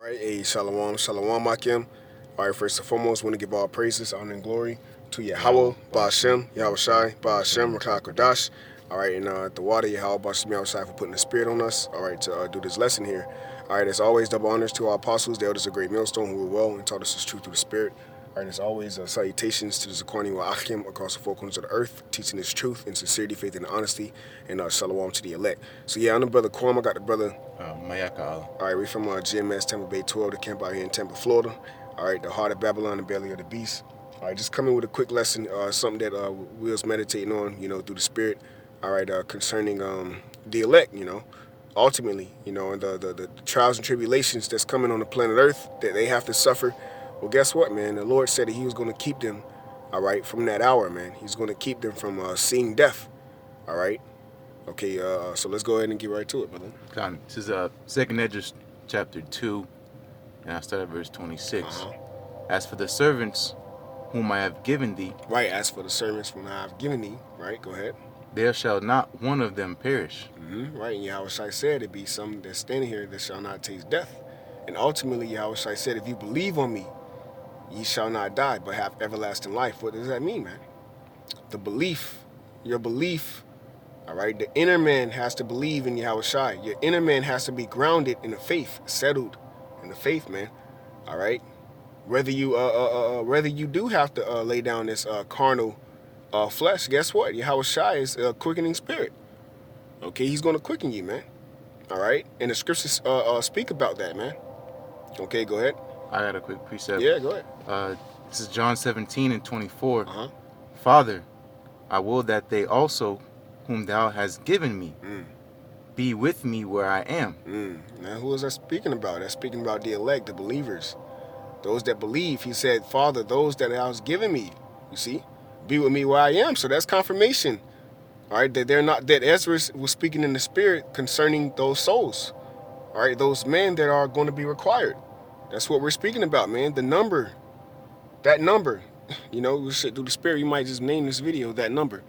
All right, hey, shalom, shalom, Akim. All right, first and foremost, want to give all praises, honor, and glory to Yahweh, Ba'ashem, Yahweh Shai, Ba'ashem, Rakah Kodash. All right, and the water, Yahweh, Ba'ashem, Yahweh Shai, for putting the spirit on us. All right, to do this lesson here. All right, as always, double honors to our apostles, the elders of Great Millstone, who were well and taught us this truth through the spirit. All right, as always, salutations to the Zakwani wa Achim across the four corners of the earth, teaching this truth in sincerity, faith, and honesty, and shalom to the elect. So, yeah, I'm the brother Quam. I got the brother Mayaka Allah. All right, we from GMS Tampa Bay 12, the camp out here in Tampa, Florida. All right, the heart of Babylon, the belly of the beast. All right, just coming with a quick lesson, something that we was meditating on, through the spirit. All right, concerning the elect, ultimately, and the trials and tribulations that's coming on the planet Earth that they have to suffer. Well, guess what, man? The Lord said that He was going to keep them, all right, from that hour, man. He's going to keep them from seeing death, all right? Okay, so let's go ahead and get right to it, brother. This is 2 Esdras chapter 2, and I start at verse 26. As for the servants whom I have given thee, right, as for the servants whom I have given thee, right, go ahead. There shall not one of them perish. Right, and Yahweh Shai said, it be some that's standing here that shall not taste death. And ultimately, Yahweh Shai said, if you believe on me, ye shall not die, but have everlasting life. What does that mean, man? The belief, your belief, all right, the inner man has to believe in Yahweh Shai. Your inner man has to be grounded in the faith, settled in the faith, man. All right, whether you do have to lay down this carnal flesh, guess what? Yahweh Shai is a quickening spirit. Okay, He's going to quicken you, man. All right, and the scriptures speak about that, man. Okay, go ahead. I got a quick precept. Yeah, go ahead. This is John 17 and 24. Father, I will that they also, whom thou hast given me, be with me where I am. Now, who is that speaking about? That's speaking about the elect, the believers. Those that believe. He said, Father, those that thou hast given me, you see, be with me where I am. So that's confirmation. All right, that they're not, that Ezra was speaking in the spirit concerning those souls. All right, those men that are going to be required. That's what we're speaking about, man. The number, that number, we should do the spirit. You might just name this video that number.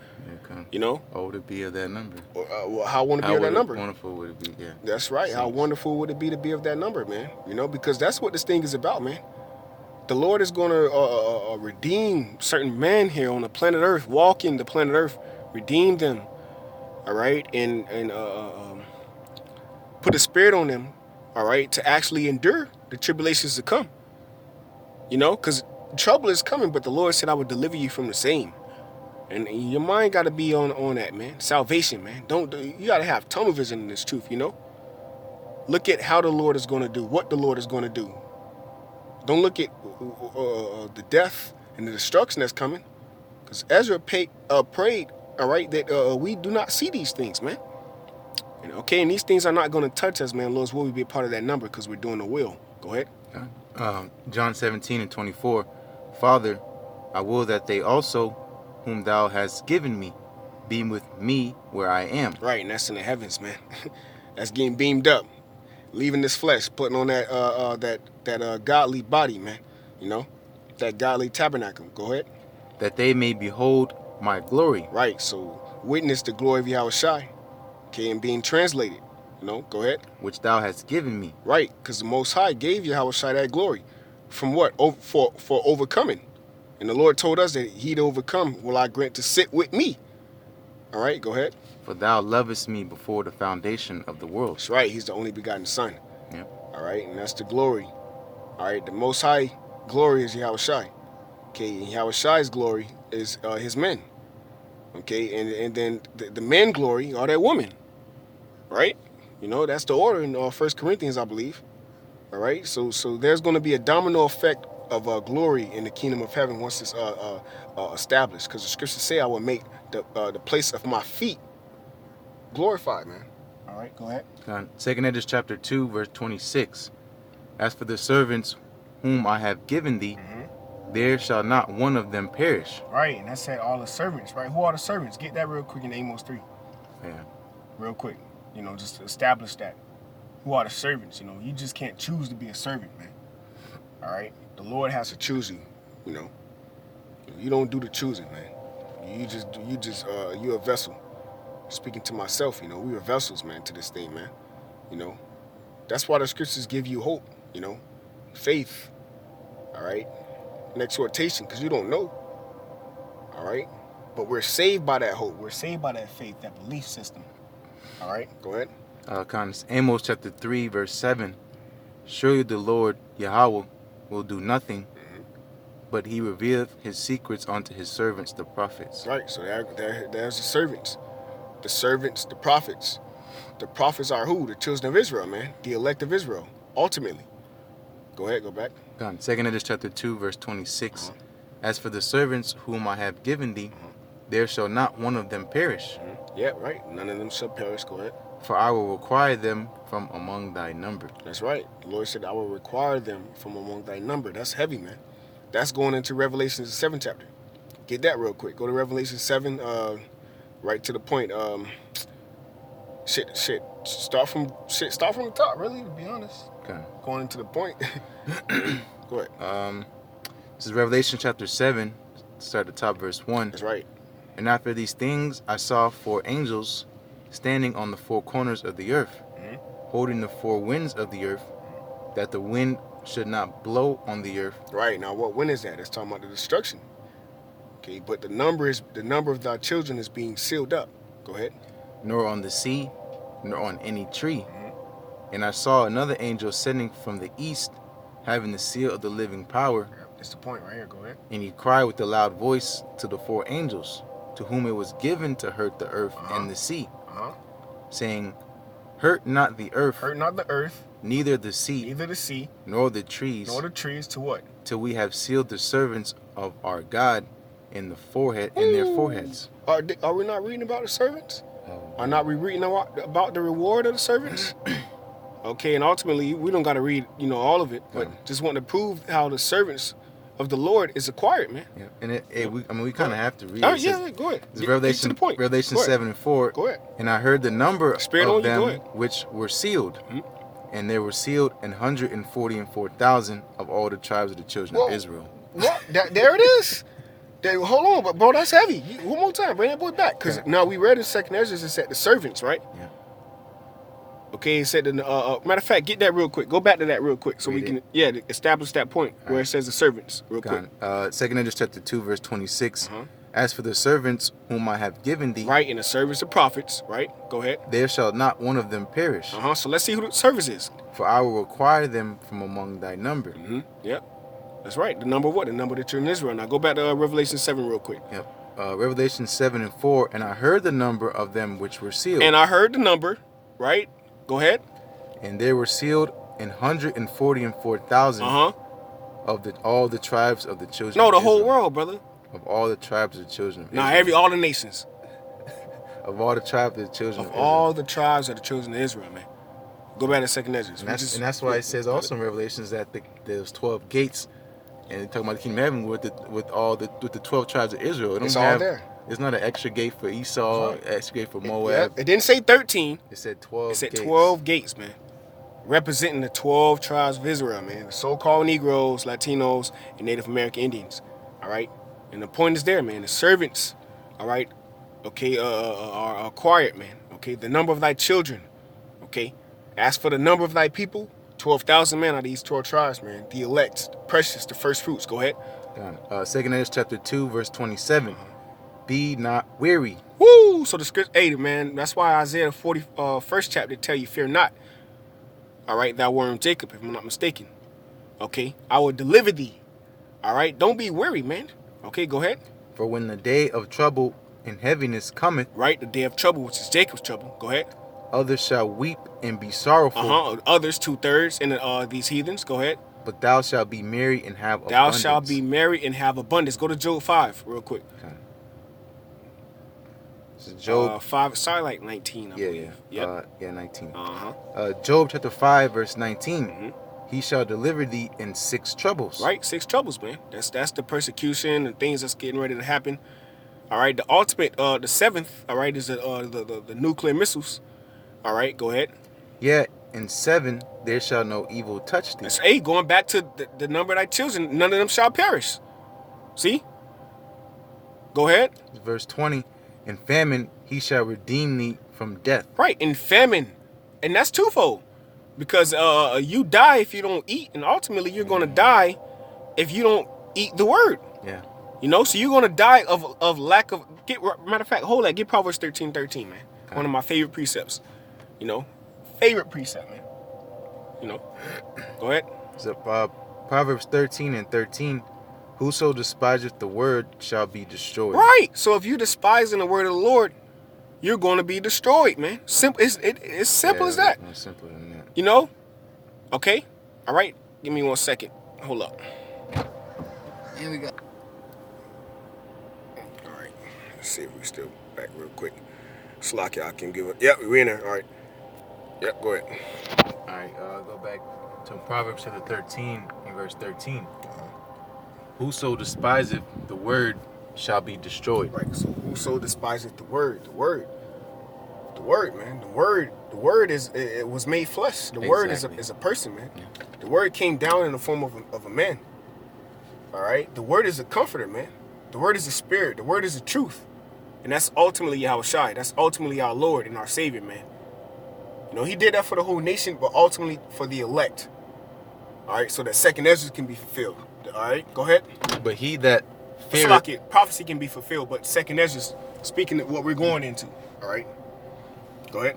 Okay. What would it be of that number? How want to be of that number? How wonderful would it be? Yeah. That's right. How wonderful would it be to be of that number, man? Because that's what this thing is about, man. The Lord is going to redeem certain men here on the planet Earth, walk in the planet Earth, redeem them, all right, and put a spirit on them, all right, to actually endure the tribulations to come. Because trouble is coming, but the Lord said, I would deliver you from the same. And your mind got to be on that, man. Salvation, man. You got to have tunnel vision in this truth, Look at how the Lord is going to do, what the Lord is going to do. Don't look at the death and the destruction that's coming. Because Ezra prayed, all right, that we do not see these things, man. Okay, and these things are not going to touch us, man. Lord's will we be a part of that number because we're doing the will. Go ahead. John 17 and 24. Father, I will that they also, whom thou hast given me, be with me where I am. Right, and that's in the heavens, man. That's getting beamed up, leaving this flesh, putting on that godly body, man. That godly tabernacle. Go ahead. That they may behold my glory. Right, so witness the glory of Yahweh Shai. Okay, and being translated. Go ahead. Which thou hast given me. Right, because the Most High gave Yahweh Shai that glory. From what? For overcoming. And the Lord told us that He'd overcome will I grant to sit with me. All right, go ahead. For thou lovest me before the foundation of the world. That's right, He's the only begotten Son. Yep. All right, and that's the glory. All right, the Most High glory is Yahweh Shai. Okay, and Yahweh Shai's glory is His men. Okay, and then the men glory are that woman. Right? That's the order in 1 Corinthians, I believe. All right, so there's going to be a domino effect of glory in the kingdom of heaven once it's established. Because the scriptures say I will make the place of my feet glorified, man. All right, go ahead. 2 Esdras chapter 2, verse 26. As for the servants whom I have given thee, there shall not one of them perish. Right, and that said all the servants, right? Who are the servants? Get that real quick in Amos 3. Yeah. Real quick. Just establish that. Who are the servants? You just can't choose to be a servant, man. All right? The Lord has to choose you, You don't do the choosing, man. You're a vessel. Speaking to myself, we are vessels, man, to this thing, man. That's why the scriptures give you hope. faith. All right. An exhortation, because you don't know. All right. But we're saved by that hope. We're saved by that faith, that belief system. All right. Go ahead. Amos chapter 3, verse 7. Surely the Lord Yahweh will do nothing, but he revealeth his secrets unto his servants, the prophets. Right. So there's the servants. The servants, the prophets. The prophets are who? The children of Israel, man. The elect of Israel, ultimately. Go ahead, go back. 2 Edges chapter 2, verse 26. As for the servants whom I have given thee, there shall not one of them perish. Yeah, right. None of them shall perish. Go ahead. For I will require them from among thy number. That's right. The Lord said, I will require them from among thy number. That's heavy, man. That's going into Revelation 7 chapter. Get that real quick. Go to Revelation 7, right to the point. Start from the top, really, to be honest. Okay. Going into the point. Go ahead. This is Revelation chapter 7, start at the top, verse 1. That's right. And after these things I saw 4 angels standing on the 4 corners of the earth, holding the 4 winds of the earth, that the wind should not blow on the earth. Right. Now what wind is that? It's talking about the destruction. Okay, but the number of thy children is being sealed up. Go ahead. Nor on the sea, nor on any tree. And I saw another angel ascending from the east, having the seal of the living power. That's the point right here. Go ahead. And he cried with a loud voice to the 4 angels, to whom it was given to hurt the earth and the sea, saying, Hurt not the earth. Hurt not the earth. Neither the sea. Neither the sea. Nor the trees. Nor the trees. To what? Till we have sealed the servants of our God in the forehead, in their foreheads. Are we not reading about the servants? Are not we reading about the reward of the servants? Okay, and ultimately we don't got to read, all of it, but just want to prove how the servants of the Lord is acquired, man. Yeah, and we kind of have to read. Oh, yeah, go ahead. It's Revelation, Revelation 7 and 4. Go ahead. And I heard the number of them go which were sealed, and they were sealed 144,000 of all the tribes of the children of Israel. What? There it is. Hold on, but bro, that's heavy. One more time, bring that boy back, because now we read in 2nd Ezra, it said the servants, right? Yeah. Okay, it said, matter of fact, get that real quick. Go back to that real quick so we can, establish that point where it says the servants real quick. 2nd Ezra chapter 2, verse 26. As for the servants whom I have given thee. Right, in the service of prophets, right? Go ahead. There shall not one of them perish. So let's see who the service is. For I will require them from among thy number. Yep. That's right. The number of what? The number of the children of Israel. Now go back to Revelation 7 real quick. Yep. Revelation 7 and 4. And I heard the number of them which were sealed. And I heard the number, right? Go ahead. And they were sealed 144,000 of all the tribes of the children of Israel. No, the whole world, brother. Of all the tribes of the children of Israel. Now all the nations. Of all the tribes of the children of Israel. Of all the tribes of the children of Israel, man. Go back to 2nd Ezra. And that's why it says also in Revelations that there's 12 gates. And they're talking about the kingdom of heaven with the 12 tribes of Israel. It's all there. It's not an extra gate for Esau, extra gate for Moab. It didn't say 13. It said 12 It said 12 gates, man. Representing the 12 tribes of Israel, man. The so-called Negroes, Latinos, and Native American Indians. All right? And the point is there, man. The servants, all right, okay, are acquired, man. Okay? The number of thy children, okay? As for the number of thy people, 12,000 men out of these 12 tribes, man. The elect, the precious, the first fruits. Go ahead. 2nd Ezra chapter 2, verse 27. Be not weary. Woo! So the script, man, that's why Isaiah 41st chapter tell you, fear not. All right, thou worm Jacob, if I'm not mistaken. Okay, I will deliver thee. All right, don't be weary, man. Okay, go ahead. For when the day of trouble and heaviness cometh. Right, the day of trouble, which is Jacob's trouble. Go ahead. Others shall weep and be sorrowful. Others, 2/3 in these heathens. Go ahead. But thou shalt be merry and have abundance. Thou shalt be merry and have abundance. Go to Job 5 real quick. Okay. This is Job 5. Sorry, like 19. I believe. Yep. 19. Job chapter 5 verse 19. He shall deliver thee in 6 troubles. Right, 6 troubles, man. That's the persecution and things that's getting ready to happen. All right, the ultimate, the 7th. All right, is the nuclear missiles. All right, go ahead. Yeah, in 7 there shall no evil touch thee. That's 8. Going back to the number of thy children, none of them shall perish. See? Go ahead. Verse 20. In famine he shall redeem thee from death. Right, in famine. And that's twofold. Because you die if you don't eat, and ultimately you're gonna die if you don't eat the word. Yeah. You know, so you're gonna die of lack of. Matter of fact, hold that. Get Proverbs 13:13, man. Okay. One of my favorite precepts. You know, favorite precept, man. You know, go ahead. So, Proverbs 13:13, whoso despiseth the word shall be destroyed. Right. So if you despising the word of the Lord, you're going to be destroyed, man. Simple. It's simple as that. More simple than that. You know. Okay. All right. Give me 1 second. Hold up. Here we go. All right. Let's see if we still back real quick. Slack, y'all can give it. Yep, we in there. All right. Yep. Go ahead. All right, go back to Proverbs chapter 13 and verse 13. Whoso despiseth the word shall be destroyed. Right. So whoso despiseth the word, man. The word is it was made flesh. The word is a person, man. Yeah. The word came down in the form of a man. All right. The word is a comforter, man. The word is a spirit. The word is the truth, and that's ultimately Yahushua. That's ultimately our Lord and our Savior, man. You know, he did that for the whole nation, but ultimately for the elect. All right, so that second Ezra can be fulfilled. All right, go ahead. But he that feareth, Slack it. Prophecy can be fulfilled, but second Ezra, speaking of what we're going into. All right, go ahead.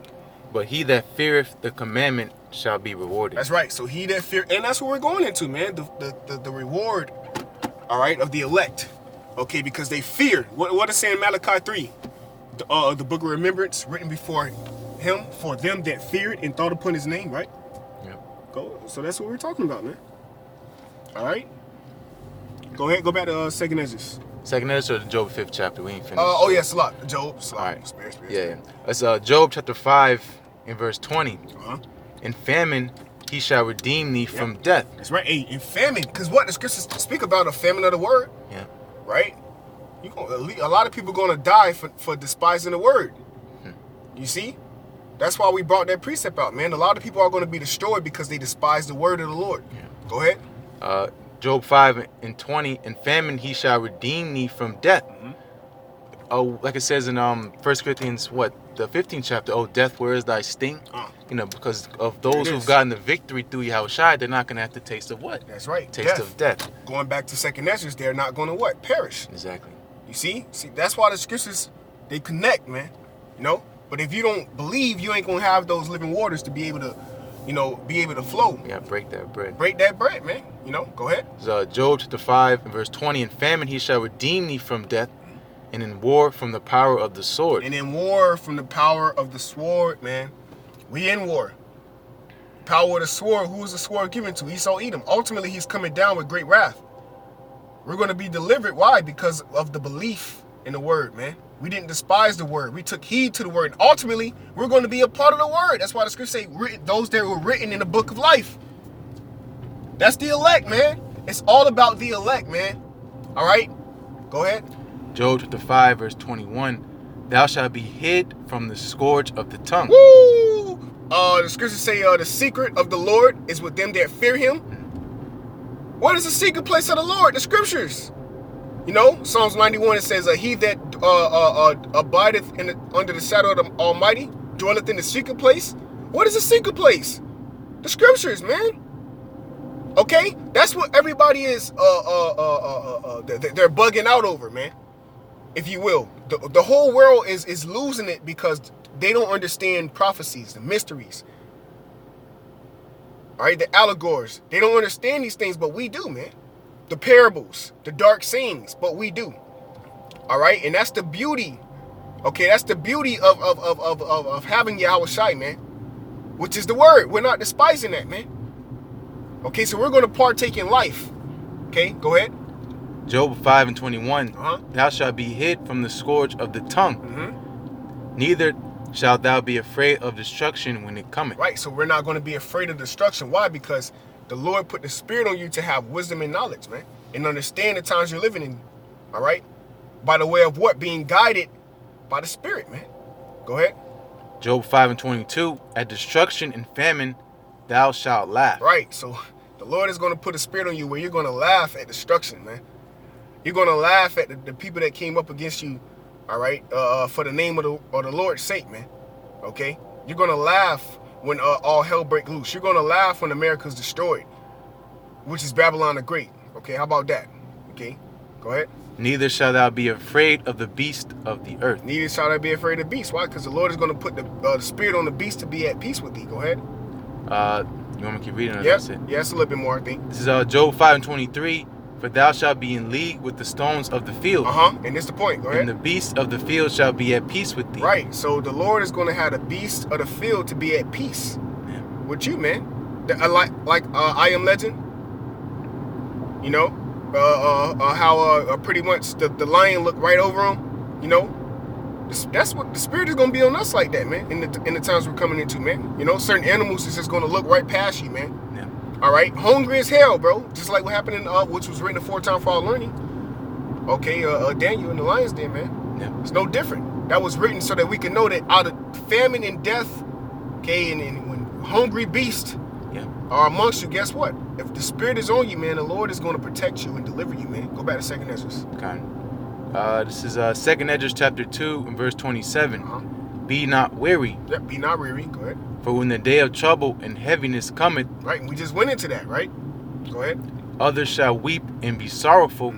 but he that feareth the commandment shall be rewarded. That's right. So he that fear, and that's what we're going into, man. The reward, all right, of the elect. Okay, because they fear. What is saying Malachi 3? The book of remembrance written before him for them that feared and thought upon his name, right? Yep. Go. So that's what we're talking about, man. All right. Go ahead. Go back to second Ezra. Second Ezra or the Job 5th chapter. We ain't finished. Oh yeah, Slot. Job. Slot. All right. Spare. Yeah. It's Job chapter 5 and verse 20. Uh-huh. In famine he shall redeem thee from death. That's right. Hey, in famine, because what the scriptures speak about a famine of the word. Yeah. Right? A lot of people gonna die for despising the word. You see? That's why we brought that precept out, man. A lot of people are gonna be destroyed because they despise the word of the Lord. Yeah. Go ahead. Job 5 and 20. In famine he shall redeem thee from death. Oh, like it says in 1 Corinthians, the 15th chapter. Oh, death, where is thy sting? You know, because of those who've gotten the victory through Yahushua, they're not gonna have to taste of what? That's right. Taste of death. Going back to second Ezra, they're not gonna what? Perish. Exactly. You see? See, that's why the scriptures, they connect, man. You know? But if you don't believe, you ain't gonna have those living waters to be able to, you know, be able to flow. Yeah, break that bread. Break that bread, man. You know? Go ahead. Job chapter 5 and verse 20. In famine he shall redeem thee from death, and in war from the power of the sword. And in war from the power of the sword, man. We in war. Power of the sword. Who is the sword given to? Esau Edom. Ultimately, he's coming down with great wrath. We're going to be delivered. Why? Because of the belief in the word, man. We didn't despise the word. We took heed to the word. And ultimately, we're going to be a part of the word. That's why the scripture say, those that were written in the book of life. That's the elect, man. It's all about the elect, man. All right? Go ahead. Job chapter 5 verse 21. Thou shalt be hid from the scourge of the tongue. Woo! The scriptures say the secret of the Lord is with them that fear him. What is the secret place of the Lord? The scriptures. You know, Psalms 91, it says, he that abideth under the shadow of the Almighty dwelleth in the secret place. What is the secret place? The scriptures, man. Okay? That's what everybody is, they're bugging out over, man. If you will. The whole world is losing it because they don't understand prophecies, the mysteries. All right, the allegories. They don't understand these things, but we do, man. The parables, the dark sayings, but we do. All right, and that's the beauty. Okay, that's the beauty of having Yahushua, man, which is the word. We're not despising that, man. Okay, so we're going to partake in life. Okay, go ahead. Job 5 and 21. Thou shalt be hid from the scourge of the tongue. Neither shalt thou be afraid of destruction when it cometh. Right, so we're not going to be afraid of destruction. Why? Because the Lord put the Spirit on you to have wisdom and knowledge, man, and understand the times you're living in. All right, by the way of what? Being guided by the Spirit, man. Go ahead. Job 5 and 22. At destruction and famine thou shalt laugh. Right, so the Lord is going to put a spirit on you where you're going to laugh at destruction, man. You're going to laugh at the people that came up against you, all right, for the name of the Lord's sake, man. Okay? You're going to laugh when all hell break loose. You're gonna laugh when America's destroyed, which is Babylon the Great. Okay, how about that? Okay, go ahead. Neither shall thou be afraid of the beast of the earth. Neither shall thou be afraid of the beast. Why? Because the Lord is gonna put the spirit on the beast to be at peace with thee. Go ahead. You want me to keep reading? Or Yeah, that's it? yeah, it's a little bit more, I think. This is Job 5:23. For thou shalt be in league with the stones of the field. And this is the point. Go ahead. And the beast of the field shall be at peace with thee. Right. So the Lord is going to have the beast of the field to be at peace with you, man. Like I Am Legend. You know, how pretty much the lion looked right over him. You know, that's what the spirit is going to be on us like that, man. In the times we're coming into, man. You know, certain animals is just going to look right past you, man. Yeah. All right, hungry as hell, bro. Just like what happened in which was written aforetime for our learning. Okay, Daniel in the lion's den, man. Yeah. It's no different. That was written so that we can know that out of famine and death, okay, and when hungry beasts are amongst you, guess what? If the spirit is on you, man, the Lord is going to protect you and deliver you, man. Go back to 2nd Ezra. This is 2nd Ezra chapter 2 and verse 27. Be not weary. Yep, be not weary. Go ahead. For when the day of trouble and heaviness cometh, right, we just went into that, right? Go ahead. Others shall weep and be sorrowful,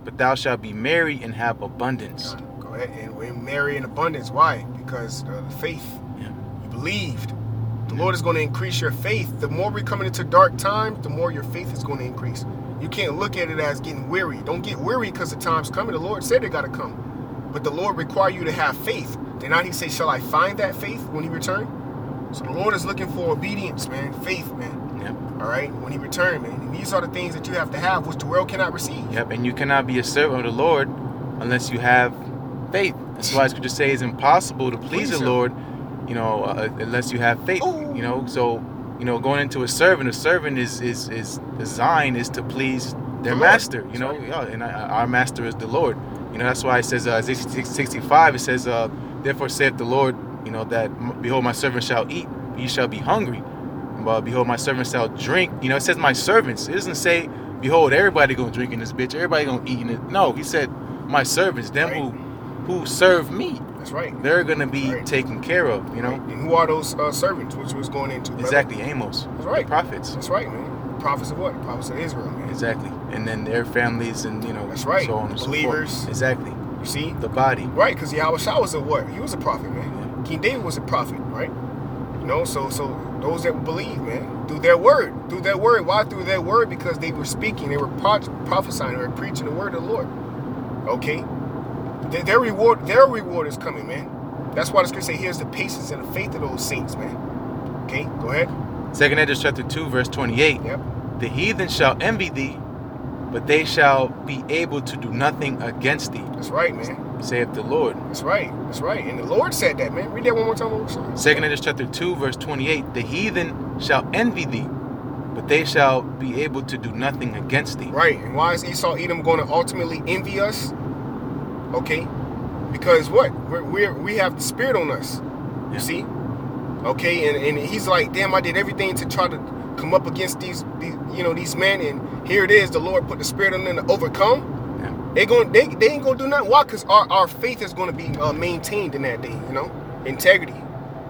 but thou shalt be merry and have abundance. Go ahead, and we're merry in abundance. Why? Because the faith. Yeah. You believed. The Lord is going to increase your faith. The more we're coming into dark times, the more your faith is going to increase. You can't look at it as getting weary. Don't get weary because the time's coming. The Lord said it got to come. But the Lord require you to have faith. Then now he say, shall I find that faith when he return? So the Lord is looking for obedience, man. Faith, man. Yep. All right? When he return, man. And these are the things that you have to have, which the world cannot receive. Yep, and you cannot be a servant of the Lord unless you have faith. That's why Scripture says it's impossible to please the Lord, you know, unless you have faith. Ooh. You know, so, you know, going into a servant is designed is to please their master, you know, and our master is the Lord. You know, that's why it says, Ezekiel 65, it says, therefore saith the Lord, you know, that behold, my servant shall eat, ye shall be hungry. But behold, my servant shall drink. You know, it says my servants. It doesn't say, behold, everybody gonna drink in this bitch. Everybody gonna eat in it. No, he said, my servants, them who serve me. That's right. They're gonna be taken care of. You know. And who are those servants? Which was going into exactly Amos. That's right. The prophets. That's right, man. The prophets of what? The prophets of Israel, man. Exactly. And then their families and you know. That's right. So on and Believers. So forth. Exactly. You see. The body. Right, because Yahweh Shah was a what? He was a prophet, man. Yeah. King David was a prophet, right? You know, so those that believe, man, through their word. Why through their word? Because they were speaking, they were prophesying, they were preaching the word of the Lord. Okay, their reward is coming, man. That's why the scripture say, "Here's the patience and the faith of those saints, man." Okay, go ahead. 2nd Ezra chapter 2, verse 28. Yep. The heathen shall envy thee, but they shall be able to do nothing against thee. That's right, man. Saith the Lord. That's right. That's right. And the Lord said that, man. Read that one more time. 2nd Ezra chapter 2, verse 28. The heathen shall envy thee, but they shall be able to do nothing against thee. Right. And why is Esau Edom going to ultimately envy us? Okay. Because what? We have the spirit on us. You see? Okay. And he's like, damn, I did everything to try to come up against these men, and here it is. The Lord put the spirit on them to overcome. They ain't gonna do nothing. Why? Because our faith is gonna be maintained in that day. You know, integrity.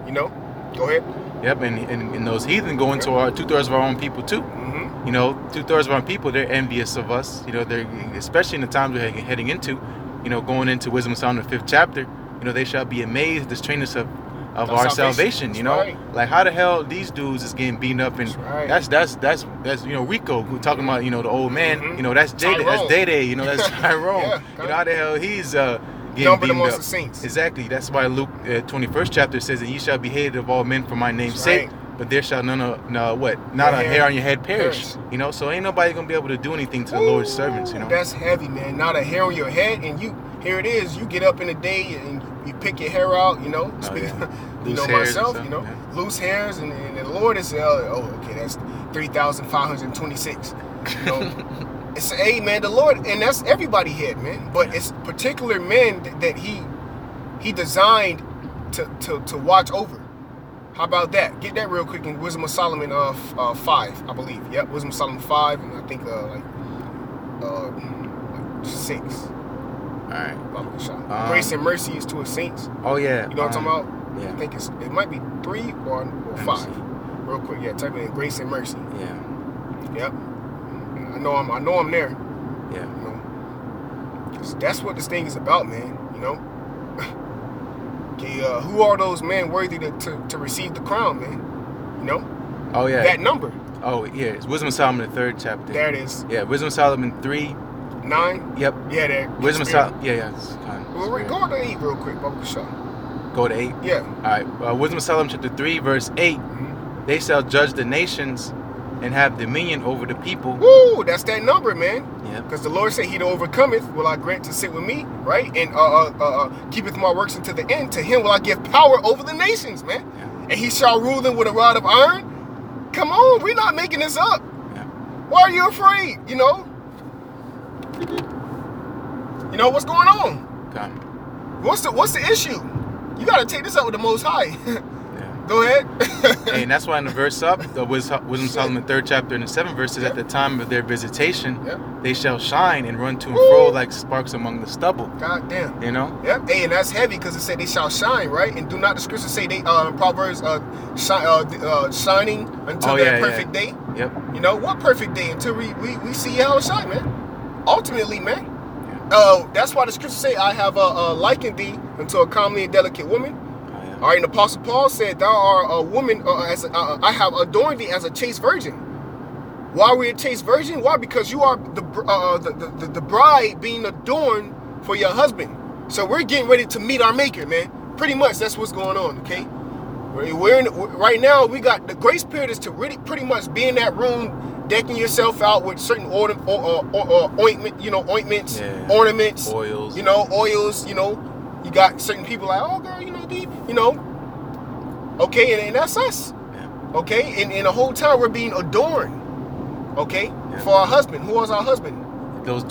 You know, go ahead. Yep, and those heathen go into our 2/3 of our own people too. Mm-hmm. You know, 2/3 of our people, they're envious of us. You know, they're especially in the times we're heading into. You know, going into Wisdom of Solomon, the 5th chapter. You know, they shall be amazed at the strangeness of our salvation. You know, like how the hell these dudes is getting beaten up, and that's you know Rico who talking about the old man. You know, that's Day. That's Day. You know, that's Tyrone. You know how the hell he's getting beaten up. The saints. Exactly. That's why Luke 21st chapter says that ye shall be hated of all men for my name's sake. But there shall not a hair on your head perish. You know, so ain't nobody gonna be able to do anything to the Lord's servants. You know, that's heavy, man. Not a hair on your head, and here it is. You get up in the day and you pick your hair out. You know, you know myself. You know, loose hairs, and the Lord is okay. That's 3,526. You know, it's man. The Lord, and that's everybody head, man. But it's particular men that He designed to watch over. How about that? Get that real quick in Wisdom of Solomon 5, I believe. Yep, Wisdom of Solomon 5, and I think like 6. All right. Grace and mercy is to his saints. Oh yeah. You know what I'm talking about? Yeah. I think it might be 3 or Let me 5. see. Real quick, yeah. Type in grace and mercy. Yeah. Yep. I know I'm there. Yeah. You know, 'cause that's what this thing is about, man. You know. Okay, who are those men worthy to receive the crown, man? You know. Oh yeah. That number. Oh yeah. It's Wisdom of Solomon, the 3rd chapter. There it is. Yeah. Wisdom of Solomon 3. 9. Yep. Yeah, there. Wisdom of Solomon. Yeah. It's kind of Well, weird. go to 8 real quick, Baba Shah. Go to 8. Yeah. All right. Wisdom of Solomon chapter 3 verse 8. Mhm. They shall judge the nations and have dominion over the people. Woo! That's that number, man. Yep. Because the Lord said, "He that overcometh will I grant to sit with me, right? And keepeth my works unto the end. To him will I give power over the nations, man. Yeah. And he shall rule them with a rod of iron." Come on, we're not making this up. Yeah. Why are you afraid? You know what's going on? Come. What's the issue? You got to take this up with the Most High. Yeah. Go ahead. Hey, and that's why in the verse up, the Wisdom of Solomon 3rd chapter and the 7th verse is, at the time of their visitation, Yep. they shall shine and run to and Woo! fro like sparks among the stubble. God damn. You know? Yep. Hey, and that's heavy because it said they shall shine, right? And do not the scripture say they Proverbs shining until that perfect day? Yep. You know what perfect day? Until we see how it shine, man. Ultimately, man. That's why the scripture say, "I have likened thee unto a comely and delicate woman." Oh, yeah. All right, and Apostle Paul said, "Thou art a woman, I have adorned thee as a chaste virgin." Why are we a chaste virgin? Why? Because you are the bride being adorned for your husband. So we're getting ready to meet our Maker, man. Pretty much, that's what's going on. Okay, right now. We got the grace period is to really pretty much be in that room, decking yourself out with certain ointments, Yeah. ornaments, Oils. oils. You got certain people like, "Oh, girl, okay, and that's us. Yeah. Okay, and the whole time we're being adorned. Okay, Yeah. for our husband. Who was our husband? Those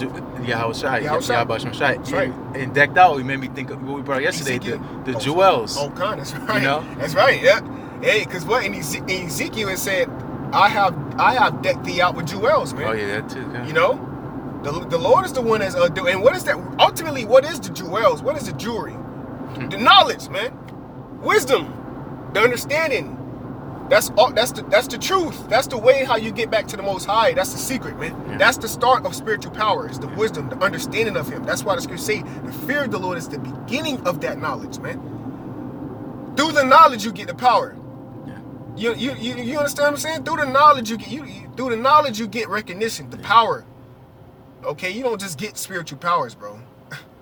Yahweh Shai. Yahweh Shai. That's right. And decked out, we made me think of what we brought up yesterday, Ezekiel. the jewels. Oh, God, that's right. You know? That's right. Yeah. Hey, because what in Ezekiel it said, I have decked thee out with jewels, man. Oh yeah, that too. Yeah. You know, the Lord is the one that's doing. And what is that? Ultimately, what is the jewels? What is the jewelry? The knowledge, man. Wisdom, the understanding. That's the truth. That's the way how you get back to the Most High. That's the secret, man. Yeah. That's the start of spiritual power. It's the wisdom, the understanding of Him. That's why the scriptures say the fear of the Lord is the beginning of that knowledge, man. Through the knowledge you get the power. Yeah. You understand what I'm saying? Through the knowledge through the knowledge you get recognition, the power. Okay, you don't just get spiritual powers, bro.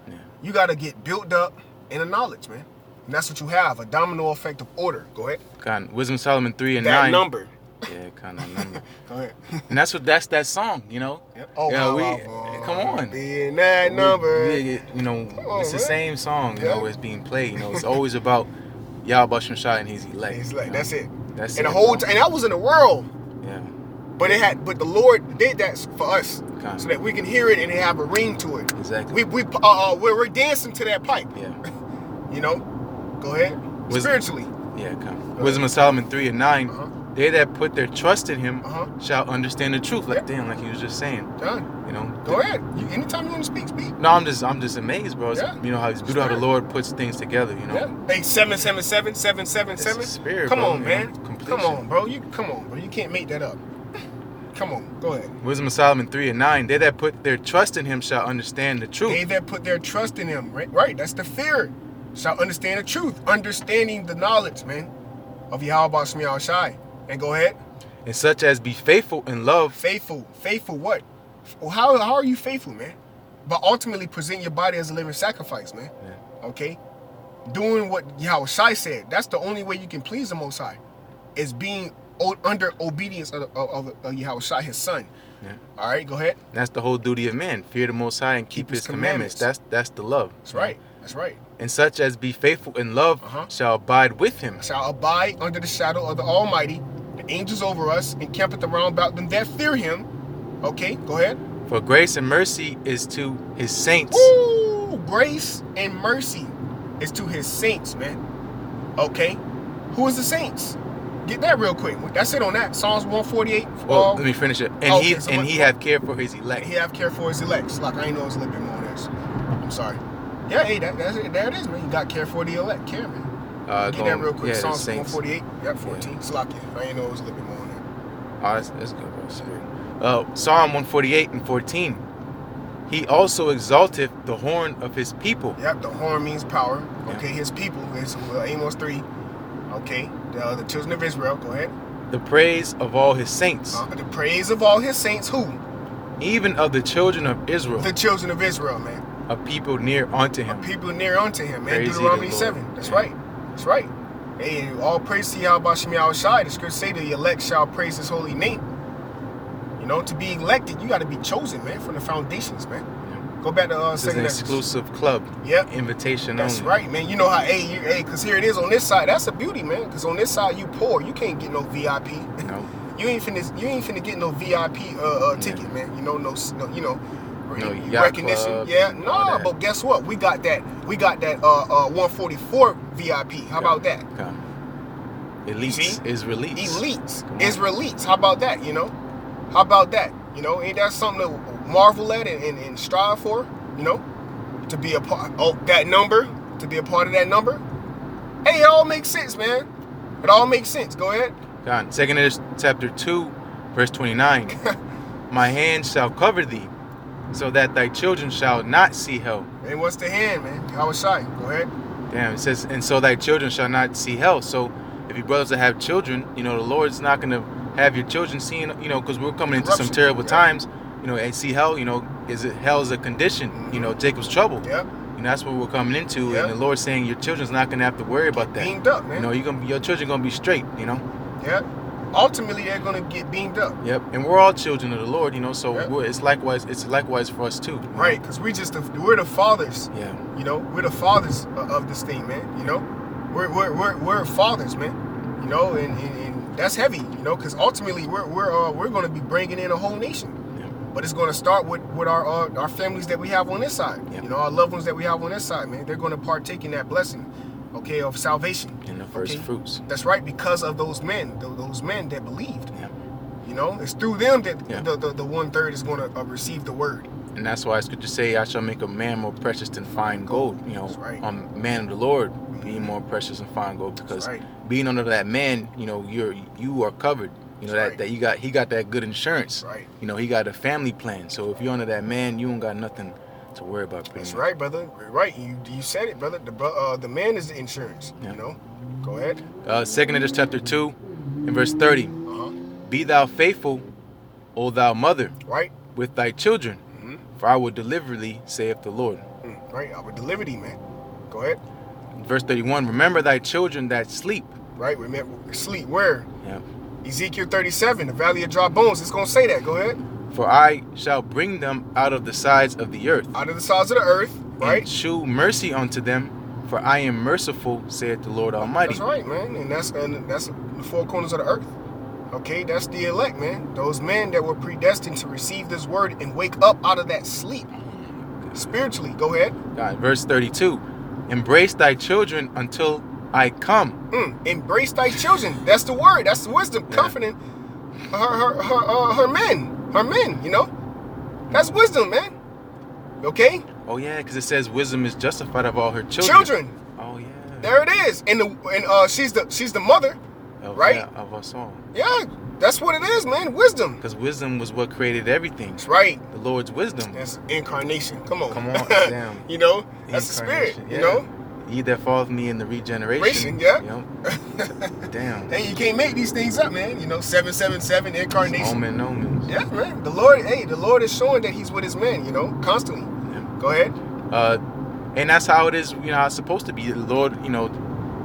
Yeah. You gotta get built up in the knowledge, man. And that's what you have, a domino effect of order. Go ahead. Kind of Wisdom of Solomon 3 and That 9. number. Yeah, kind of number. Go ahead. And that's that song, you know. Yep. Oh, Yeah, wow, come on. Be in that number. You know, on, it's the man. same song, you Yeah. know, it's being played. You know, it's always about Yahweh Shai and His elect. It's you like know? that's it. That's And it. the whole bro. time, and that was in the world. Yeah. But the Lord did that for us, Kind so that we can hear it and have a ring to it. Exactly. We're dancing to that pipe. Yeah. You know. Go ahead. Spiritually. Yeah, kind of. Wisdom of Solomon 3 and 9. Uh-huh. They that put their trust in Him Uh-huh. shall understand the truth. Like Yeah. damn, like you was just saying. Done. You know. Go ahead. Anytime you want to speak, speak. No, I'm just amazed, bro. It's, Yeah. You know how it's beautiful how the Lord puts things together. You know. Yeah. Hey, 777 777. It's the spirit, Come bro, on, you man. know, completion. Come on, bro. You can't make that up. Come on. Go ahead. Wisdom of Solomon 3 and 9. They that put their trust in Him shall understand the truth. They that put their trust in Him, right? That's the fear. Shall understand the truth, understanding the knowledge, man, of Yahweh Shemiah Shai. And go ahead. And such as be faithful in love. Faithful what? How are you faithful, man? But ultimately present your body as a living sacrifice, man. Yeah. Okay? Doing what Yahweh Shai said. That's the only way you can please the Most High. Is being under obedience of Yahweh Shai, His Son. Yeah. All right, go ahead. That's the whole duty of man. Fear the Most High and keep His commandments. That's the love. That's right. That's right. And such as be faithful in love shall abide with Him. Shall abide under the shadow of the Almighty. The angels over us encampeth around about them that fear Him. Okay, go ahead. For grace and mercy is to His saints. Ooh, grace and mercy is to His saints, man. Okay, who is the saints? Get that real quick. That's it on that. Psalms 148. Well, let me finish it. And okay, He have care for His elect. He have care for His elect. Like, I ain't know it was a little bit more on this. I'm sorry. Yeah, hey, that's it. There it is, man. You got care for the elect. Care, man. Get that real quick. Yeah, Psalms Saints. 148. Yep, 14. Slakia. I ain't know it was a little bit more on that. Oh, that's good, bro. Spirit. Psalm 148 and 14. He also exalteth the horn of his people. Yep, the horn means power. Yeah. Okay, his people is Amos 3. Okay, the children of Israel. Go ahead. The praise of all his saints. The praise of all his saints. Who? Even of the children of Israel. The children of Israel, man. A people near unto him. People near unto him, man. Praise ye the Deuteronomy Lord. 7. That's Yeah. right. That's right. Hey, all praise to Yahweh Shem Yahweh Shai. The scripture say the elect shall praise his holy name. You know, to be elected, you got to be chosen, man, from the foundations, man. Go back to This is an second exclusive club. Yep. Invitation That's only. right, man. You know how, because here it is on this side. That's a beauty, man. Because on this side, you poor. You can't get no VIP. No. You ain't finna get no VIP ticket, man. You know, no yacht recognition. club, Yeah, all no, that. but guess what? We got that 144 VIP. How about that? Come. Elites See? is released. Elites. Come on. Israelites. How about that, you know? How about that? You know, ain't that something to marvel at and strive for? You know? To be a part that number, to be a part of that number. Hey, it all makes sense, man. It all makes sense. Go ahead. God. 2 Ezra chapter 2, verse 29. My hand shall cover thee, so that thy children shall not see hell. And what's the hand, man? How was shy? Go ahead. Damn, it says, and so thy children shall not see hell. So if your brothers that have children, you know, the Lord's not going to have your children seeing, you know, because we're coming into some Corruption, terrible yeah. times, you know, and see hell, you know, hell is a condition, you know, Jacob's trouble. Yep. And that's what we're coming into. Yep. And the Lord's saying your children's not going to have to worry about that. Beamed up, man. You know, your children going to be straight, you know. Yep. Ultimately, they're gonna get beamed up. Yep. And we're all children of the Lord, you know, so Yep. it's likewise for us too. you know? Right, because we're the fathers. Yeah. You know, we're the fathers of this thing, man. You know, we're fathers, man. You know, and that's heavy. You know, because ultimately we're going to be bringing in a whole nation. Yeah. But it's going to start with our families that we have on this side. Yeah. You know, our loved ones that we have on this side, man. They're going to partake in that blessing, okay, of salvation. In the first Okay? fruits. That's right, because of those men that believed. Yeah. You know, it's through them that Yeah. the 1/3 is going to receive the word. And that's why Scripture say, I shall make a man more precious than fine gold. You know, That's right. Man of the Lord being more precious than fine gold, because right. being under that man, you know, you are covered. You know, That's that he got that good insurance. Right. You know, he got a family plan. So if you're under that man, you don't got nothing to worry about. That's much. right, brother. Right, you said it, brother. The man is the insurance. Yeah. You know, go ahead. 2 Ezra chapter 2 and verse 30. Uh-huh. Be thou faithful, O thou mother, Right. with thy children, Mhm. for I will deliver thee, saith the Lord. Right. I will deliver thee, man. Go ahead. Verse 31. Remember thy children that sleep. Right. Remember, sleep. Where? Yeah. Ezekiel 37, the valley of dry bones. It's gonna say that. Go ahead. For I shall bring them out of the sides of the earth, Out of the sides of the earth. and Right. shew mercy unto them, for I am merciful, saith the Lord Almighty. That's right, man. And that's the four corners of the earth. Okay, that's the elect, man. Those men that were predestined to receive this word and wake up out of that sleep. Spiritually, go ahead. God, verse 32. Embrace thy children until I come. Embrace thy children. That's the word. That's the wisdom. Yeah. Comforting her men. You know, that's wisdom, man. Okay, Oh yeah, because it says wisdom is justified of all her children. Oh yeah. There it is. And she's the mother, right? Yeah, of us all. Yeah, that's what it is, man. Wisdom. Because wisdom was what created everything. That's right. The Lord's wisdom. That's incarnation. Come on. Come on, damn. You know, that's the spirit. Incarnation, You yeah. know. Ye that followeth me in the regeneration. Yeah. You know? Damn. Hey, you can't make these things up, man. You know, 777 incarnation. Omens. Yeah, man. The Lord is showing that He's with His men. You know, constantly. Yeah. Go ahead. And that's how it is, you know, how it's supposed to be. The Lord, you know,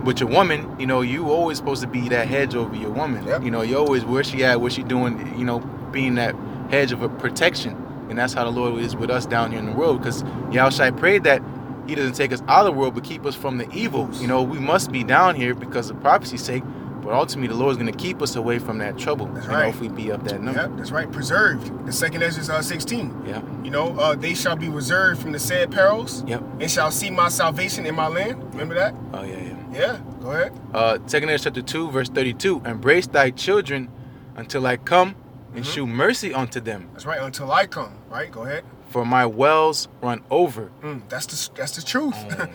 with your woman, you know, you always supposed to be that hedge over your woman. Yep. You know, you always, where she at, what she doing, you know, being that hedge of a protection. And that's how the Lord is with us down here in the world. Because Yahushua prayed that He doesn't take us out of the world, but keep us from the evil. You know, we must be down here because of prophecy's sake. But ultimately, the Lord is going to keep us away from that trouble. That's you know, right. if we be of that number. Yep, that's right. Preserved. The second Ezra 16. Yeah. You know, they shall be reserved from the said perils. Yep. And shall see my salvation in my land. Remember that? Oh, yeah, yeah. Yeah. Go ahead. 2 Ezra chapter 2, verse 32. Embrace thy children until I come and shew mercy unto them. That's right. Until I come. Right. Go ahead. For my wells run over. That's the truth. Oh my God.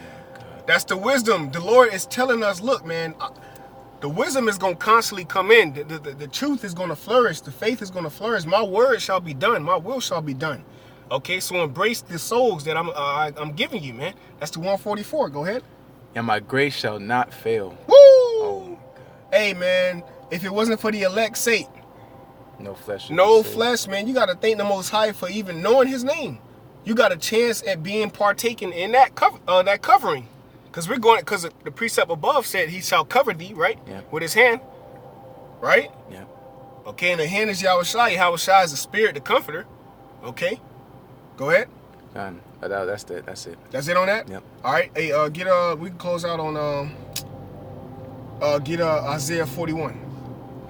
That's the wisdom. The Lord is telling us, look, man, the wisdom is going to constantly come in. The truth is going to flourish. The faith is going to flourish. My word shall be done. My will shall be done. Okay, so embrace the souls that I'm giving you, man. That's the 144. Go ahead. And my grace shall not fail. Woo! Oh, hey, man, if it wasn't for the elect's sake, no flesh. no flesh, man. You got to thank the Most High for even knowing His name. You got a chance at being partaking in that covering, because the precept above said He shall cover thee, right? Yeah. With His hand, right? Yeah. Okay, and the hand is Yahushua. Yahushua is the Spirit, the Comforter. Okay, go ahead. Done. That's it. That's it. That's it on that. Yep. All right. Hey, we can close out on Isaiah 41.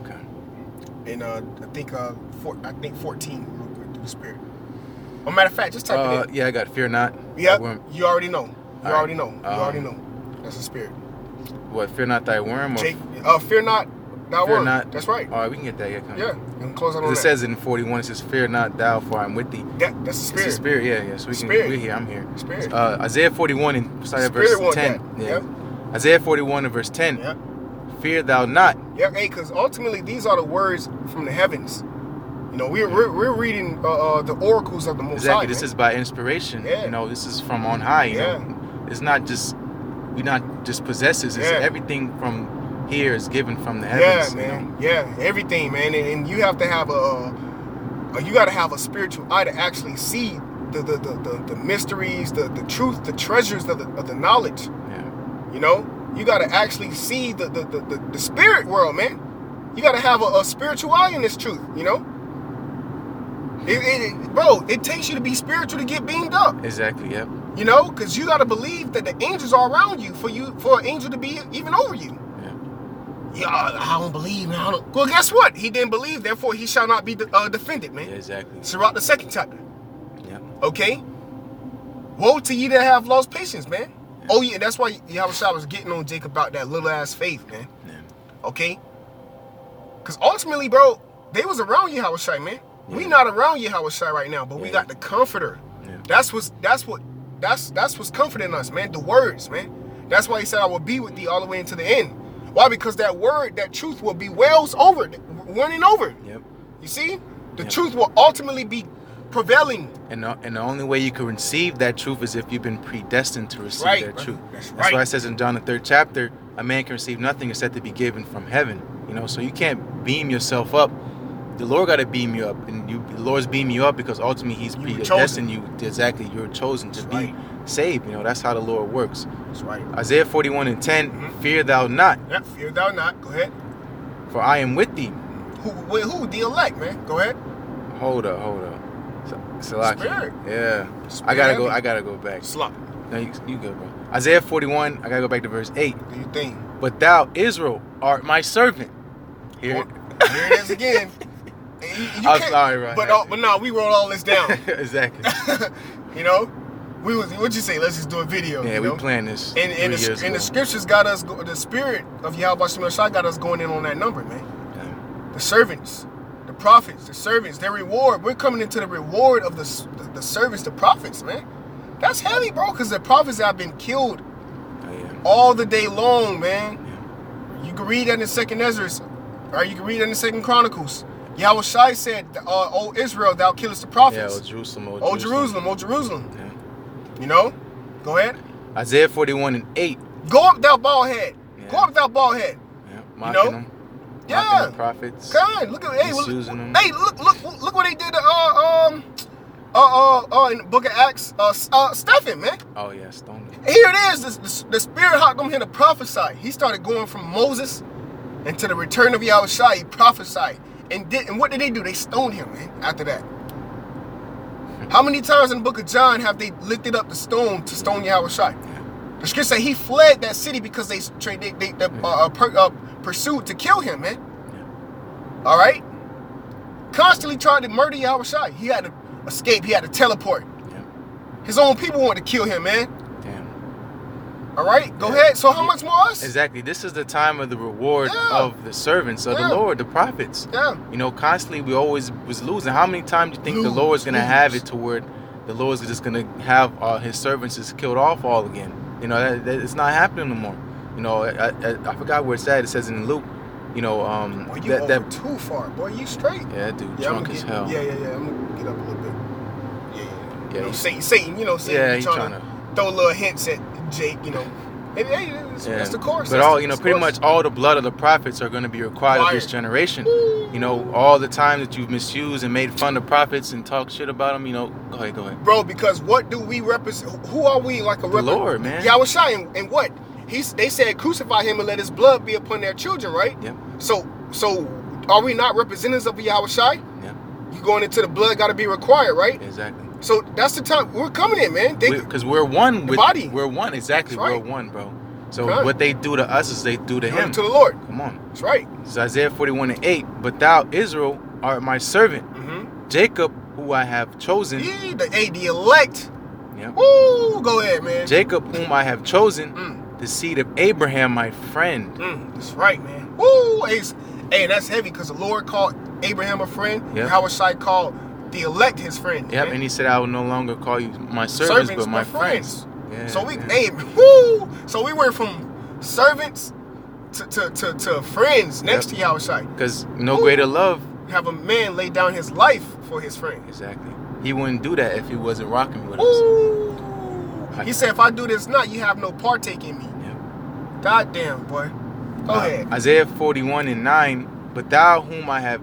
Okay. And I think 14 real quick through the Spirit. Oh, matter of fact, just type it in. Yeah, I got fear not. Yep. Thy worm. You already know. You All already right. know. You already know. That's the Spirit. What? Fear not thy worm. Or Fear not thou fear worm. not. That's right. All right, we can get that. Yeah. Come Yeah. And close out on It that. says in 41, it says, "Fear not thou, for I am with thee." That's the Spirit. It's the Spirit. Yeah. So we can. Spirit. We're here. I'm here. Spirit. Isaiah 41 and start at verse Spirit want 10. that. Yeah. Yep. Isaiah 41 and verse 10. Yep. Fear thou not. Yeah, hey, because ultimately these are the words from the heavens. You know, we're reading the oracles of the Most Exactly. High. This man. is by inspiration. Yeah. You know, this is from on high. You Yeah. know, it's not just we're not just possessors. It's Yeah. everything from here is given from the Yeah, heavens. you man. know? Yeah, everything, man. And you have to have you got to have a spiritual eye to actually see the mysteries, the truth, the treasures of the knowledge. Yeah. You know, you got to actually see the spirit world, man. You got to have a spiritual eye in this truth. You know, bro, it takes you to be spiritual to get beamed up. Exactly. Yep. You know, because you got to believe that the angels are around you for an angel to be even over you. Yeah, I don't believe. Man, I don't. Well, guess what? He didn't believe, therefore he shall not be defended, man. Yeah, exactly. Throughout the second chapter. Yeah. Okay? Woe to ye that have lost patience, man. Yeah. Oh, yeah, that's why Yahushua was getting on Jacob about that little ass faith, man. Yeah. Okay? Because ultimately, bro, they was around Yahushua, man. Yeah. We not around Yahushua right now, but we got the Comforter. Yeah. That's what's comforting us, man. The words, man. That's why he said, I will be with thee all the way into the end. Why? Because that word, that truth will be running over. Yep. You see? The truth will ultimately be prevailing. And the only way you can receive that truth is if you've been predestined to receive that truth. That's right. That's why it says in John the 3rd chapter, a man can receive nothing except to be given from heaven. You know, so you can't beam yourself up. The Lord got to beam you up, and the Lord's beam you up because ultimately He's predestined you. Exactly, you're chosen to be saved. You know, that's how the Lord works. That's right. Isaiah 41 and 10, Fear thou not. Yep, fear thou not. Go ahead. For I am with thee. Who? The elect, man. Go ahead. Hold up. Salaki. Spirit. Yeah. Spirit I gotta go back. Slop. No, you go, bro. Isaiah 41, I gotta go back to verse 8. Do you think? But thou, Israel, art my servant. Here it is again. I'm sorry, right? But no, we wrote all this down. Exactly. You know, what'd you say? Let's just do a video. Yeah, we planned this. And the scriptures got us. The spirit of Yahweh Shai got us going in on that number, man. Yeah. The servants, the prophets, the servants, their reward. We're coming into the reward of the servants, the prophets, man. That's heavy, bro, because the prophets have been killed all the day long, man. Yeah. You can read that in 2nd Ezra, or you can read that in 2nd Chronicles. Yahweh Shai said, "O Israel, thou killest the prophets." Yeah, O Jerusalem. Yeah. You know? Go ahead. Isaiah 41 and 8. Go up, thou bald head. Yeah. Go up, thou bald head. Yeah, mocking them. Yeah. Mocking the prophets. God, look at them. Hey, look what they did in the book of Acts, Stephen, man. Oh yeah, stoned him. Here it is. The spirit hopped him here to prophesy. He started going from Moses into the return of Yahweh Shai. He prophesied. And what did they do? They stoned him, man, after that. How many times in the book of John have they lifted up the stone to stone Yahweh Shai? Yeah. The scripture say he fled that city because they pursued to kill him, man. Yeah. All right? Constantly tried to murder Yahweh Shai. He had to escape. He had to teleport. Yeah. His own people wanted to kill him, man. All right, go ahead. So how much more us? Exactly. This is the time of the reward of the servants of the Lord, the prophets. Yeah. You know, constantly we always was losing. How many times do you think the Lord's going to have it to where the Lord's just going to have his servants just killed off all again? You know, that it's not happening no more. You know, I forgot where it's at. It says in Luke, you know, Boy, you over too far. Boy, you straight. Yeah, dude, drunk as hell. Yeah. I'm gonna get up a little bit. Yeah. You know, he- Satan, Yeah, he's trying to throw little hints at Jake, you know. Hey, it's the course. But all, you know, pretty much all the blood of the prophets are going to be required of this generation. You know, all the time that you've misused and made fun of prophets and talk shit about them, you know, go ahead. Bro, because what do we represent? Who are we like a Lord, man. Yahushua, and what? They said crucify him and let his blood be upon their children, right? Yep. So are we not representatives of Yahushua? Yep. You going into the blood got to be required, right? Exactly. So that's the time we're coming in, man. Because we're one with body. We're one, exactly. That's right. We're one, bro. So Right. what they do to us is they do to him. To the Lord. Come on. That's right. It's Isaiah 41:8. But thou, Israel, art my servant. Mm-hmm. Jacob, who I have chosen. Yeah, the elect. Yeah. Woo, go ahead, man. Jacob, whom I have chosen, the seed of Abraham, my friend. That's right, man. Woo, hey, that's heavy because the Lord called Abraham a friend. Yep. Yahushua called the elect his friend. Yep, man. and he said, I will no longer call you my servants, but my friends. Yeah, So we, yeah. So we went from servants to friends next to Yahushua. Because no greater love. Have a man lay down his life for his friend. Exactly. He wouldn't do that if he wasn't rocking with us. Ooh. He said, if I do this not, you have no partake in me. Yeah. God damn, boy. Go ahead. Isaiah 41:9. But thou, whom I have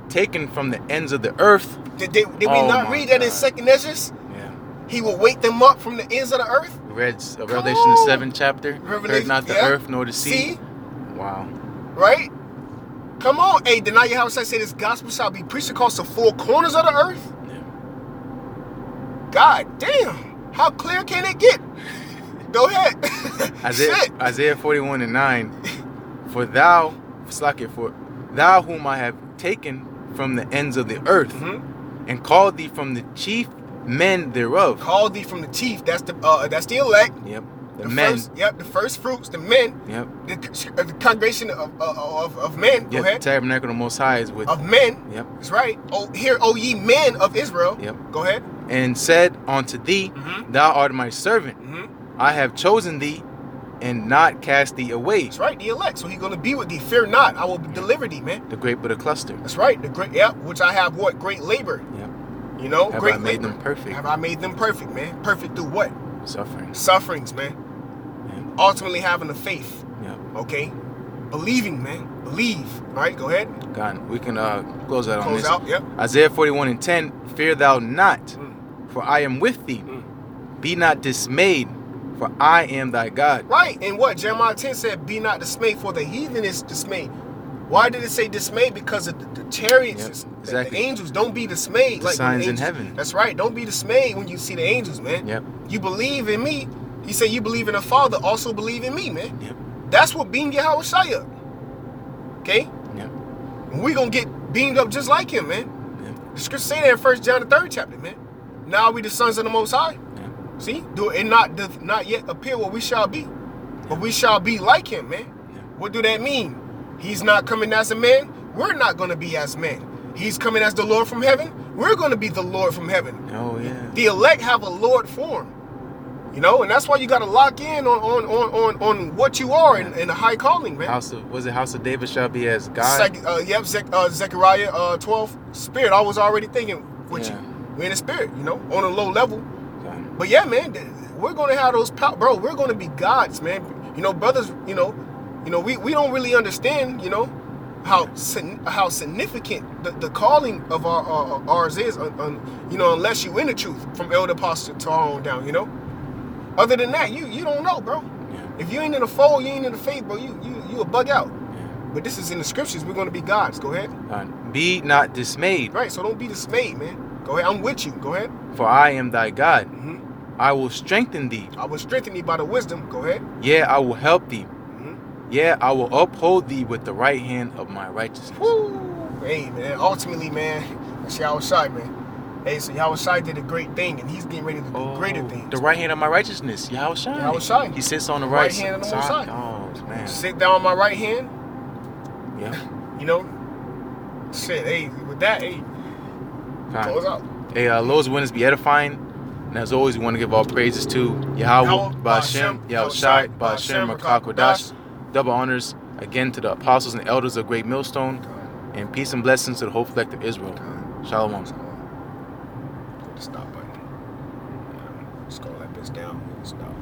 taken from the ends of the earth. Did we not read that in Second Esdras? Yeah. He will wake them up from the ends of the earth. We read Revelation the 7th chapter. Revelation, Heard not the earth nor the sea. Wow. Right? Come on. Hey, did not Yahushua say this gospel shall be preached across the four corners of the earth? Yeah. God damn. How clear can it get? Go ahead. Isaiah 41:9. For thou whom I have taken from the ends of the earth, and called thee from the chief men thereof. Called thee from the chief. That's the elect. Yep. The men. The first fruits, the men. Yep. The congregation of men. Go Yep. ahead. The tabernacle of the Most High is with. Of men. Yep. That's right. Oh, hear, O ye men of Israel. Yep. Go ahead. And said unto thee, Thou art my servant. I have chosen thee, and not cast thee away. That's right. The elect. So he's going to be with thee. Fear not. I will deliver thee, man. The grape of the cluster. That's right. The great. Yep. Which I have what? Great labor. Yep. You know. Have great I made labor. them perfect? Have I made them perfect, man? Perfect through what? Suffering. Sufferings, man. Yeah. Ultimately having the faith. Yep. Okay. Believing, man. Believe. All right. Go ahead. God, we can close out on Close this. out. Yep. Isaiah 41:10. Fear thou not, for I am with thee. Be not dismayed, for I am thy God. Right. And what? Jeremiah 10 said, be not dismayed, for the heathen is dismayed. Why did it say dismayed? Because of the chariots, Yep, the exactly. angels. Don't be dismayed. The when signs in angels- heaven. That's right. Don't be dismayed when you see the angels, man. Yep. You believe in me. He said, you believe in the Father, also believe in me, man. Yep. That's what being Yahushua. Okay? Yep. And we're going to get beamed up just like him, man. Yep. The scripture say that in 1 John the 3rd chapter, man. Now we the sons of the Most High. Yep. See? Do it not yet appear what we shall be. But we shall be like him, man. Yep. What do that mean? He's not coming as a man. We're not going to be as men. He's coming as the Lord from heaven. We're going to be the Lord from heaven. Oh yeah. The elect have a Lord form. You know, and that's why you got to lock in on what you are in the high calling, man. House of David shall be as God. Zechariah 12. Spirit. I was already thinking with Yeah. you. We're in the spirit, you know, on a low level. God. But yeah, man, we're going to have those bro. We're going to be gods, man. You know, brothers. You know, we don't really understand. You know, how significant the calling of ours is. You know, unless you in the truth from elder apostle to on down. You know, other than that, you don't know, bro. Yeah. If you ain't in the fold, you ain't in the faith, bro. You a bug out. Yeah. But this is in the scriptures. We're going to be gods. Go ahead. God. Be not dismayed, Right. So don't be dismayed, man. Go ahead. I'm with you. Go ahead. for I am thy God. Mm-hmm. I will strengthen thee. I will strengthen thee by the wisdom. Go ahead. Yeah, I will help thee. Mm-hmm. Yeah, I will uphold thee with the right hand of my righteousness. Woo! Hey, man. Ultimately, man, that's Yahushua, man. Hey, so Yahushua did a great thing, and he's getting ready to do greater things. The right hand of my righteousness, Yahushua. Yahushua. He sits on the Right right hand of the side. Most Oh man. Sit down on my right hand. Yeah. You know. Shit. Hey, with that, hey, close God. out. Hey, Lord's witness be edifying. And as always, we want to give all praises to Yahweh, Ba'ashem, Yahushai, Ba'ashem, Rakakwadash. Double honors again to the apostles and elders of Great Millstone. And peace and blessings to the whole collective Israel. Shalom. Hit the stop button. Scroll that bitch down. Stop.